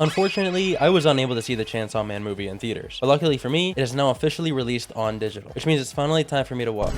Unfortunately, I was unable to see the Chainsaw Man movie in theaters, but luckily for me, it is now officially released on digital, which means it's finally time for me to watch.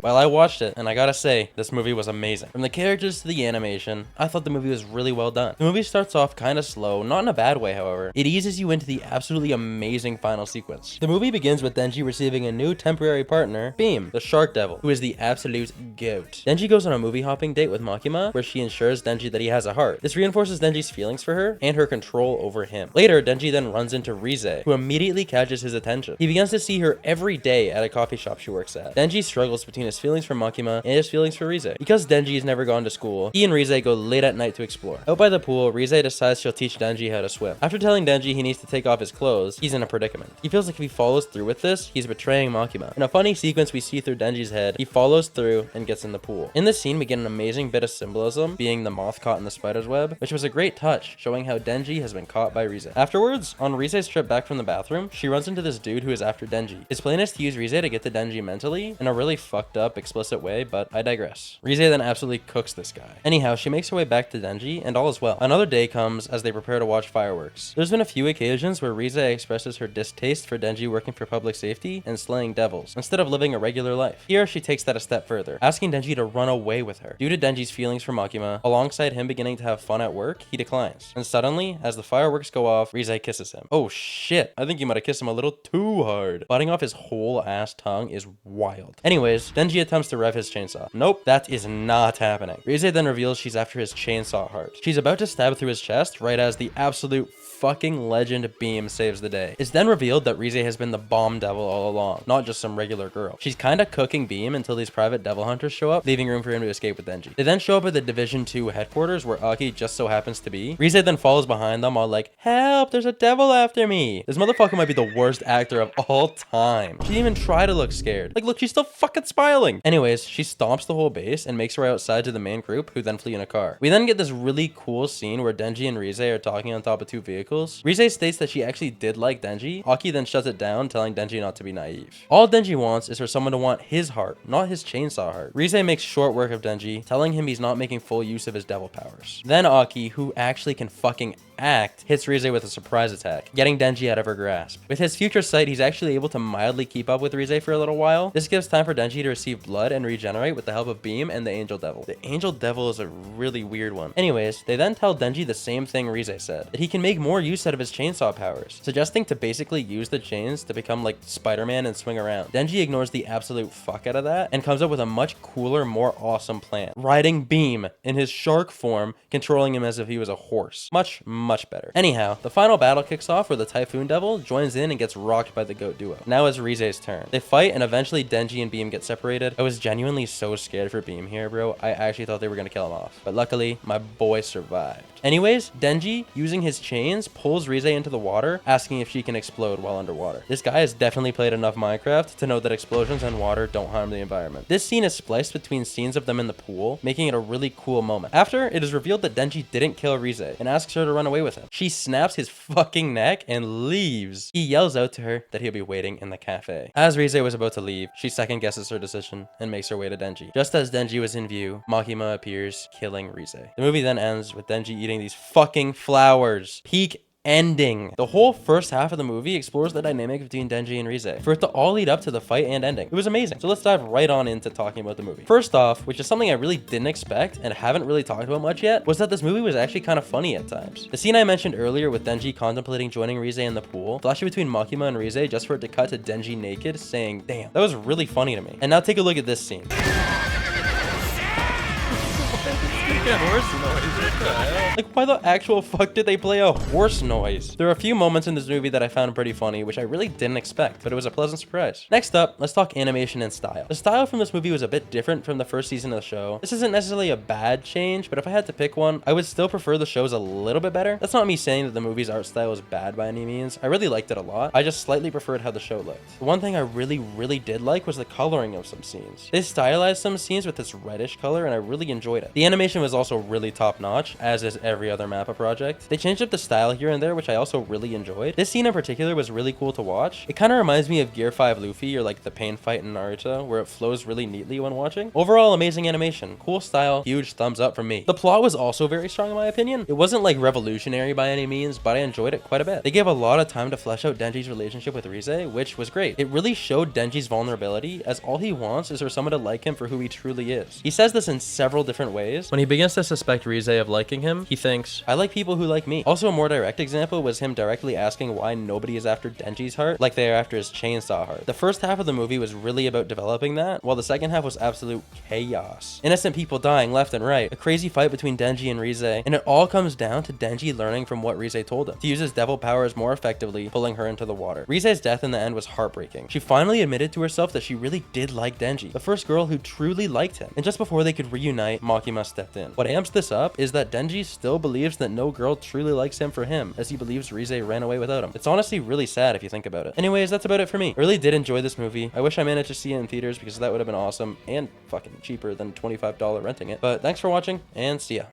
Well, I watched it, and I gotta say, this movie was amazing. From the characters to the animation, I thought the movie was really well done. The movie starts off kind of slow, not in a bad way, however. It eases you into the absolutely amazing final sequence. The movie begins with Denji receiving a new temporary partner, Beam, the shark devil, who is the absolute goat. Denji goes on a movie hopping date with Makima, where she ensures Denji that he has a heart. This reinforces Denji's feelings for her and her control over him. Later, Denji then runs into Reze, who immediately catches his attention. He begins to see her every day at a coffee shop she works at. Denji struggles between his feelings for Makima and his feelings for Reze. Because Denji has never gone to school, he and Reze go late at night to explore. Out by the pool, Reze decides she'll teach Denji how to swim. After telling Denji he needs to take off his clothes, he's in a predicament. He feels like if he follows through with this, he's betraying Makima. In a funny sequence we see through Denji's head, he follows through and gets in the pool. In this scene, we get an amazing bit of symbolism, being the moth caught in the spider's web, which was a great touch, showing how Denji has been caught by Reze. Afterwards, on Rize's trip back from the bathroom, she runs into this dude who is after Denji. His plan is to use Reze to get to Denji mentally, in a really fucked up, explicit way, but I digress. Reze then absolutely cooks this guy. Anyhow, she makes her way back to Denji, and all is well. Another day comes as they prepare to watch fireworks. There's been a few occasions where Reze expresses her distaste for Denji working for public safety and slaying devils, instead of living a regular life. Here, she takes that a step further, asking Denji to run away with her. Due to Denji's feelings for Makima, alongside him beginning to have fun at work, he declines. And suddenly, as the fireworks go off, Reze kisses him. Oh shit, I think you might have kissed him a little too hard. Biting off his whole ass tongue is wild. Anyways, Denji attempts to rev his chainsaw. Nope, that is not happening. Reze then reveals she's after his chainsaw heart. She's about to stab through his chest right as the absolute fucking legend Beam saves the day. It's then revealed that Reze has been the bomb devil all along, not just some regular girl. She's kinda cooking Beam until these private devil hunters show up, leaving room for him to escape with Denji. They then show up at the Division 2 headquarters where Aki just so happens to be. Reze then follows behind them all like, help, there's a devil after me. This motherfucker might be the worst actor of all time. She didn't even try to look scared. Like, look, she's still fucking smiling. Anyways, she stomps the whole base and makes her way outside to the main group, who then flee in a car. We then get this really cool scene where Denji and Reze are talking on top of two vehicles. Reze states that she actually did like Denji. Aki then shuts it down, telling Denji not to be naive. All Denji wants is for someone to want his heart, not his chainsaw heart. Reze makes short work of Denji, telling him he's not making full use of his devil powers. Then Aki, who actually can fucking act, hits Reze with a surprise attack, getting Denji out of her grasp. With his future sight, he's actually able to mildly keep up with Reze for a little while. This gives time for Denji to receive blood and regenerate with the help of Beam and the Angel Devil. The Angel Devil is a really weird one. Anyways, they then tell Denji the same thing Reze said, that he can make more use out of his chainsaw powers, suggesting to basically use the chains to become like Spider-Man and swing around. Denji ignores the absolute fuck out of that and comes up with a much cooler, more awesome plan. Riding Beam in his shark form, controlling him as if he was a horse. Much better. Anyhow, the final battle kicks off where the Typhoon Devil joins in and gets rocked by the Goat Duo. Now it's Rize's turn. They fight and eventually Denji and Beam get separated. I was genuinely so scared for Beam here, bro. I actually thought they were gonna kill him off. But luckily, my boy survived. Anyways, Denji, using his chains, pulls Reze into the water, asking if she can explode while underwater. This guy has definitely played enough Minecraft to know that explosions and water don't harm the environment. This scene is spliced between scenes of them in the pool, making it a really cool moment. After, it is revealed that Denji didn't kill Reze and asks her to run away with him. She snaps his fucking neck and leaves. He yells out to her that he'll be waiting in the cafe. As Reze was about to leave, she second guesses her decision and makes her way to Denji. Just as Denji was in view, Makima appears, killing Reze. The movie then ends with Denji eating these fucking flowers. Peak ending. The whole first half of the movie explores the dynamic between Denji and Reze, for it to all lead up to the fight and ending. It was amazing. So let's dive right on into talking about the movie. First off, which is something I really didn't expect and haven't really talked about much yet, was that this movie was actually kind of funny at times. The scene I mentioned earlier with Denji contemplating joining Reze in the pool, flashing between Makima and Reze just for it to cut to Denji naked, saying, damn, that was really funny to me. And now take a look at this scene. Like, why the actual fuck did they play a horse noise? There are a few moments in this movie that I found pretty funny, which I really didn't expect, but it was a pleasant surprise. Next up, let's talk animation and style. The style from this movie was a bit different from the first season of the show. This isn't necessarily a bad change, but if I had to pick one, I would still prefer the shows a little bit better. That's not me saying that the movie's art style was bad by any means. I really liked it a lot. I just slightly preferred how the show looked. The one thing I really did like was the coloring of some scenes. They stylized some scenes with this reddish color, and I really enjoyed it. The animation was is also really top notch, as is every other Mappa project. They changed up the style here and there, which I also really enjoyed. This scene in particular was really cool to watch. It kind of reminds me of Gear 5 Luffy or like the pain fight in Naruto, where it flows really neatly when watching. Overall, amazing animation, cool style, huge thumbs up from me. The plot was also very strong in my opinion. It wasn't like revolutionary by any means, but I enjoyed it quite a bit. They gave a lot of time to flesh out Denji's relationship with Reze, which was great. It really showed Denji's vulnerability, as all he wants is for someone to like him for who he truly is. He says this in several different ways. When he begins to suspect Reze of liking him, he thinks, I like people who like me. Also, a more direct example was him directly asking why nobody is after Denji's heart like they are after his chainsaw heart. The first half of the movie was really about developing that, while the second half was absolute chaos. Innocent people dying left and right, a crazy fight between Denji and Reze, and it all comes down to Denji learning from what Reze told him to use his devil powers more effectively, pulling her into the water. Reze's death in the end was heartbreaking. She finally admitted to herself that she really did like Denji, the first girl who truly liked him. And just before they could reunite, Makima stepped in. What amps this up is that Denji still believes that no girl truly likes him for him, as he believes Reze ran away without him. It's honestly really sad if you think about it. Anyways, that's about it for me. I really did enjoy this movie. I wish I managed to see it in theaters because that would have been awesome and fucking cheaper than $25 renting it. But thanks for watching and see ya.